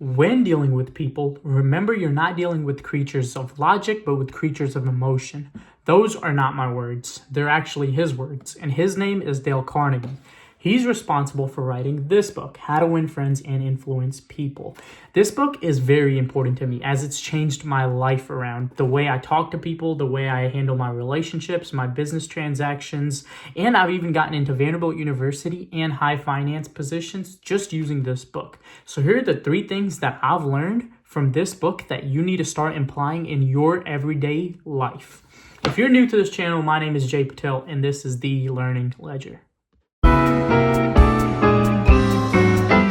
When dealing with people, remember you're not dealing with creatures of logic, but with creatures of emotion. Those are not my words. They're actually his words. And his name is Dale Carnegie. He's responsible for writing this book, How to Win Friends and Influence People. This book is very important to me as it's changed my life around. The way I talk to people, the way I handle my relationships, my business transactions, and I've even gotten into Vanderbilt University and high finance positions just using this book. So here are the 3 things that I've learned from this book that you need to start applying in your everyday life. If you're new to this channel, my name is Jay Patel, and this is The Learning Ledger.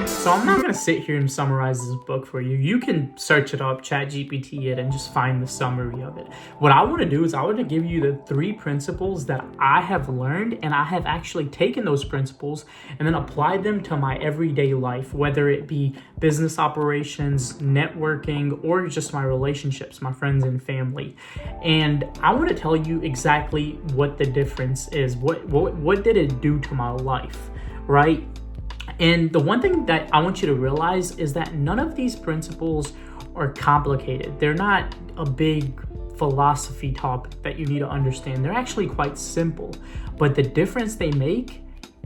So I'm not going to sit here and summarize this book for you. You can search it up, ChatGPT it, and just find the summary of it. What I want to do is I want to give you the 3 principles that I have learned, and I have actually taken those principles and then applied them to my everyday life, whether it be business operations, networking, or just my relationships, my friends and family. And I want to tell you exactly what the difference is. What did it do to my life, right? And the one thing that I want you to realize is that none of these principles are complicated. They're not a big philosophy topic that you need to understand. They're actually quite simple, but the difference they make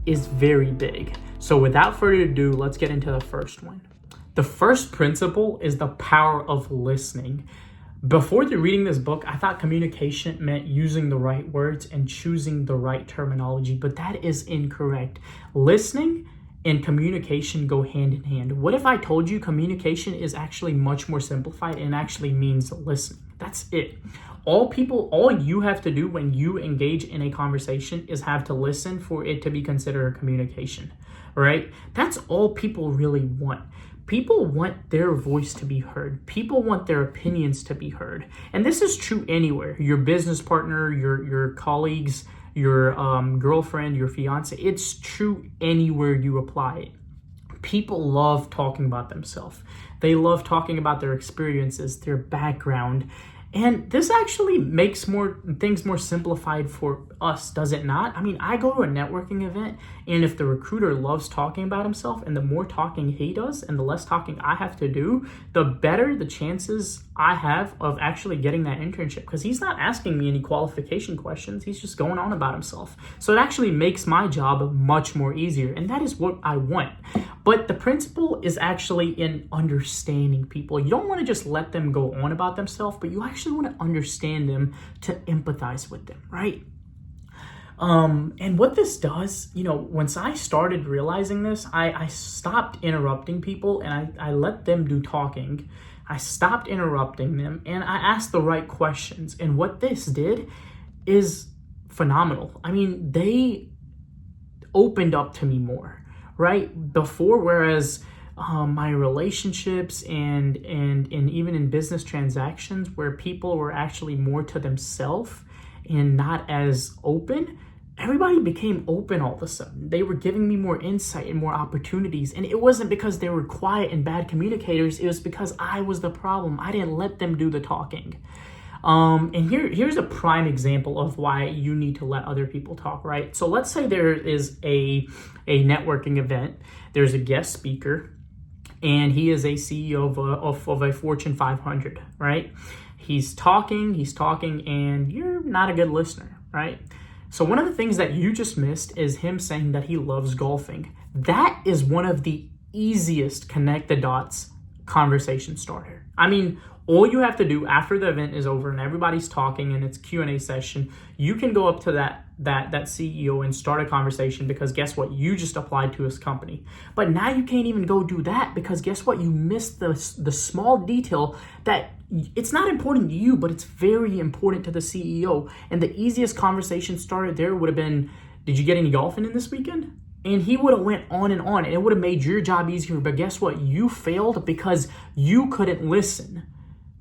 is very big. So without further ado, let's get into the first one. The first principle is the power of listening. Before reading this book, I thought communication meant using the right words and choosing the right terminology, but that is incorrect. Listening and communication go hand in hand. What if I told you communication is actually much more simplified and actually means listening? That's it. All you have to do when you engage in a conversation is have to listen for it to be considered a communication, right? That's all people really want. People want their voice to be heard. People want their opinions to be heard. And this is true anywhere. Your business partner, your colleagues, your girlfriend, your fiance. It's true anywhere you apply it. People love talking about themselves. They love talking about their experiences, their background. And this actually makes things more simplified for us, does it not? I mean, I go to a networking event, and if the recruiter loves talking about himself, and the more talking he does and the less talking I have to do, the better the chances I have of actually getting that internship, because he's not asking me any qualification questions. He's just going on about himself. So it actually makes my job much more easier, and that is what I want. But the principle is actually in understanding people. You don't want to just let them go on about themselves, but you actually want to understand them to empathize with them, right? And what this does, once I started realizing this, I stopped interrupting people and I let them do talking. I stopped interrupting them and I asked the right questions. And what this did is phenomenal. I mean, they opened up to me more. Right? Before, whereas my relationships and even in business transactions where people were actually more to themselves and not as open, everybody became open all of a sudden. They were giving me more insight and more opportunities. And it wasn't because they were quiet and bad communicators. It was because I was the problem. I didn't let them do the talking. And here's a prime example of why you need to let other people talk, right? So let's say there is a networking event. There's a guest speaker, and he is a CEO of a Fortune 500, right? He's talking, and you're not a good listener, right? So one of the things that you just missed is him saying that he loves golfing. That is one of the easiest connect the dots conversation starter. I mean, all you have to do after the event is over and everybody's talking and it's Q&A session, you can go up to that CEO and start a conversation because guess what? You just applied to his company. But now you can't even go do that because guess what? You missed the small detail that it's not important to you, but it's very important to the CEO. And the easiest conversation starter there would have been, did you get any golfing in this weekend? And he would have went on, and it would have made your job easier. But guess what? You failed because you couldn't listen.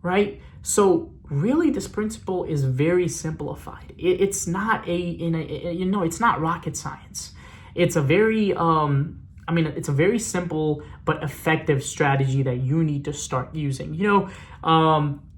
Right? So really this principle is very simplified. It's not it's not rocket science. It's a very, it's a very simple but effective strategy that you need to start using.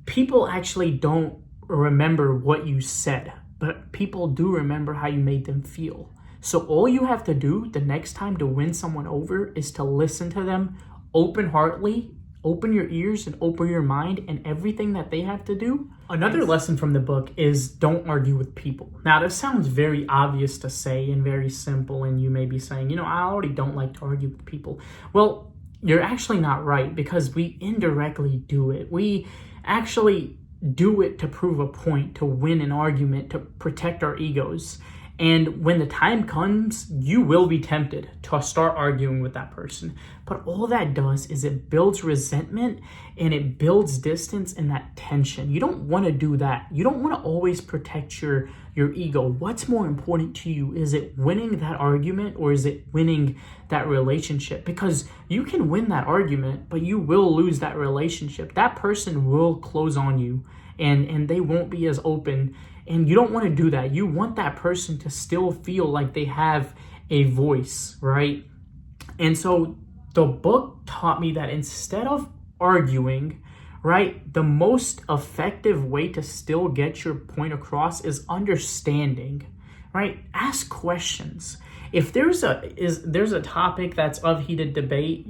People actually don't remember what you said, but people do remember how you made them feel. So all you have to do the next time to win someone over is to listen to them open-heartedly open your ears and open your mind and everything that they have to do. Another lesson from the book is don't argue with people. Now, this sounds very obvious to say and very simple, and you may be saying, I already don't like to argue with people. Well, you're actually not right, because we indirectly do it. We actually do it to prove a point, to win an argument, to protect our egos. And when the time comes, you will be tempted to start arguing with that person. But all that does is it builds resentment and it builds distance and that tension. You don't want to do that. You don't want to always protect your ego. What's more important to you? Is it winning that argument, or is it winning that relationship? Because you can win that argument, but you will lose that relationship. That person will close on you, and they won't be as open. And you don't want to do that. You want that person to still feel like they have a voice, right? And so the book taught me that instead of arguing, right, the most effective way to still get your point across is understanding, right? Ask questions. If there's a topic that's of heated debate,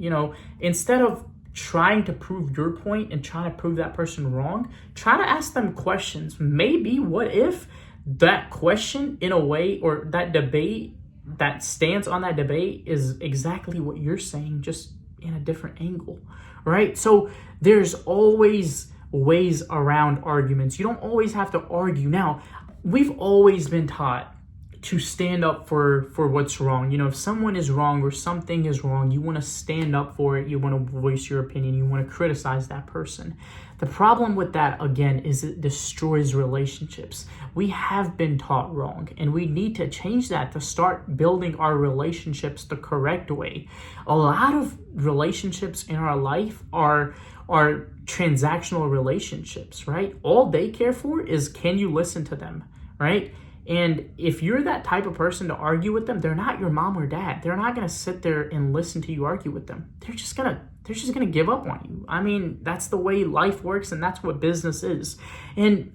instead of trying to prove your point and trying to prove that person wrong, try to ask them questions. Maybe what if that question, in a way, or that debate, that stance on that debate is exactly what you're saying, just in a different angle, right? So there's always ways around arguments. You don't always have to argue. Now, we've always been taught to stand up for what's wrong. If someone is wrong or something is wrong, you want to stand up for it. You want to voice your opinion. You want to criticize that person. The problem with that, again, is it destroys relationships. We have been taught wrong, and we need to change that to start building our relationships the correct way. A lot of relationships in our life are transactional relationships, right? All they care for is, can you listen to them, right? And if you're that type of person to argue with them, they're not your mom or dad. They're not going to sit there and listen to you argue with them. They're just going to give up on you. I mean, that's the way life works, and that's what business is. And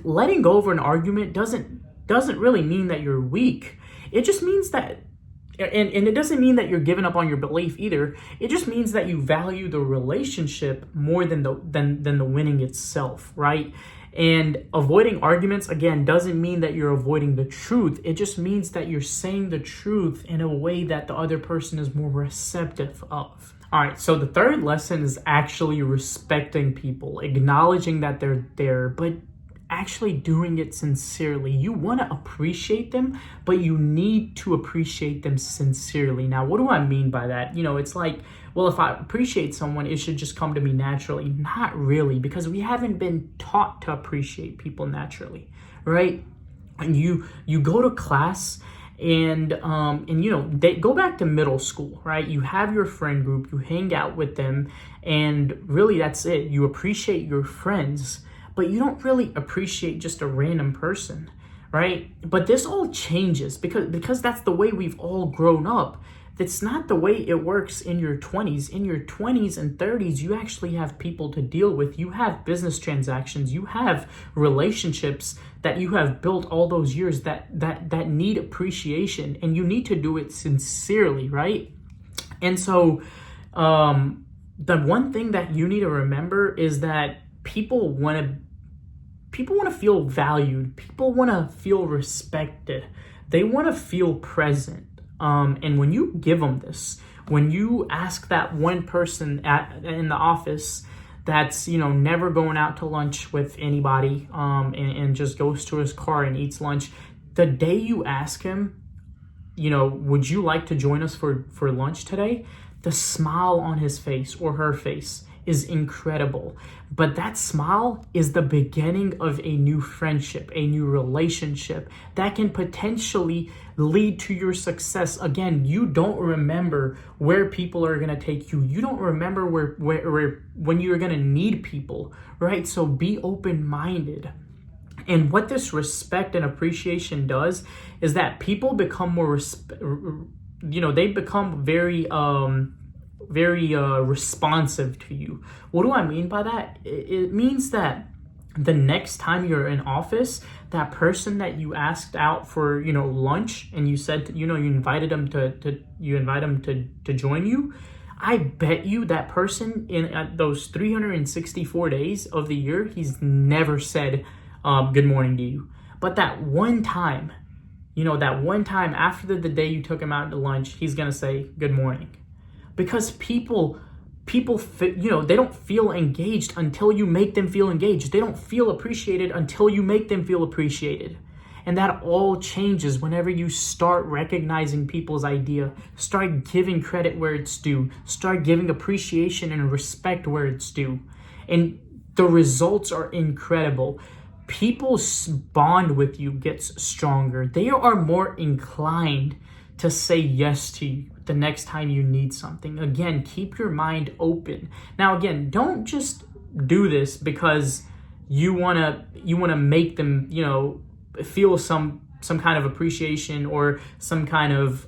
letting go of an argument doesn't really mean that you're weak. It just means that, and it doesn't mean that you're giving up on your belief either. It just means that you value the relationship more than the winning itself, right? And avoiding arguments, again, doesn't mean that you're avoiding the truth. It just means that you're saying the truth in a way that the other person is more receptive of. All right, so the third lesson is actually respecting people, acknowledging that they're there, but actually doing it sincerely. You want to appreciate them, but you need to appreciate them sincerely. Now, what do I mean by that? It's like, well, if I appreciate someone, it should just come to me naturally. Not really, because we haven't been taught to appreciate people naturally, right? And you go to class and they go back to middle school, right? You have your friend group, you hang out with them, and really that's it. You appreciate your friends, but you don't really appreciate just a random person, right? But this all changes because that's the way we've all grown up. That's not the way it works in your 20s. In your 20s and 30s, you actually have people to deal with. You have business transactions. You have relationships that you have built all those years that need appreciation, and you need to do it sincerely, right? And so the one thing that you need to remember is that people want to feel valued. People want to feel respected. They want to feel present. And when you give them this, when you ask that one person in the office that's, never going out to lunch with anybody, and just goes to his car and eats lunch, the day you ask him, would you like to join us for lunch today? The smile on his face or her face is incredible. But that smile is the beginning of a new friendship, a new relationship that can potentially lead to your success. Again, you don't remember where people are going to take you. You don't remember where when you're going to need people, right? So be open-minded. And what this respect and appreciation does is that people become more they become very responsive to you. What do I mean by that? It means that the next time you're in office, that person that you asked out for, lunch, and you said, you invited them to join you. I bet you that person in those 364 days of the year, he's never said good morning to you. But that one time, that one time after the day you took him out to lunch, he's going to say good morning. Because people, they don't feel engaged until you make them feel engaged. They don't feel appreciated until you make them feel appreciated. And that all changes whenever you start recognizing people's idea, start giving credit where it's due, start giving appreciation and respect where it's due. And the results are incredible. People's bond with you gets stronger. They are more inclined to say yes to you the next time you need something. Again, keep your mind open. Now, again, don't just do this because you wanna make them, feel some kind of appreciation or some kind of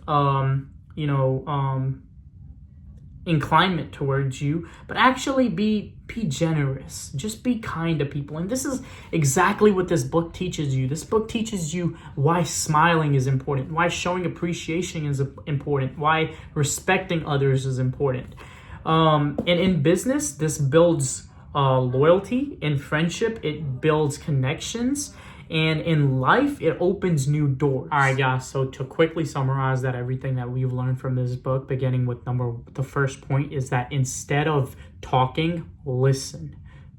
inclination towards you, but actually be generous. Just be kind to people. And this is exactly what this book teaches you. This book teaches you why smiling is important, why showing appreciation is important, why respecting others is important. And in business, this builds loyalty. In friendship, it builds connections. And in life, it opens new doors. All right, guys, so to quickly summarize everything that we've learned from this book, beginning with the first point is that instead of talking, listen.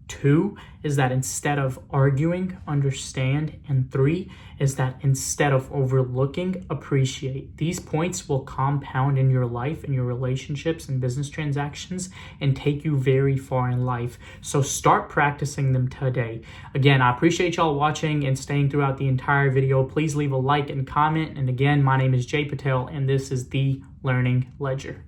2 is that instead of arguing, understand. And 3 is that instead of overlooking, appreciate. These points will compound in your life, in your relationships and business transactions, and take you very far in life. So start practicing them today. Again, I appreciate y'all watching and staying throughout the entire video. Please leave a like and comment. And again, my name is Jay Patel, and this is The Learning Ledger.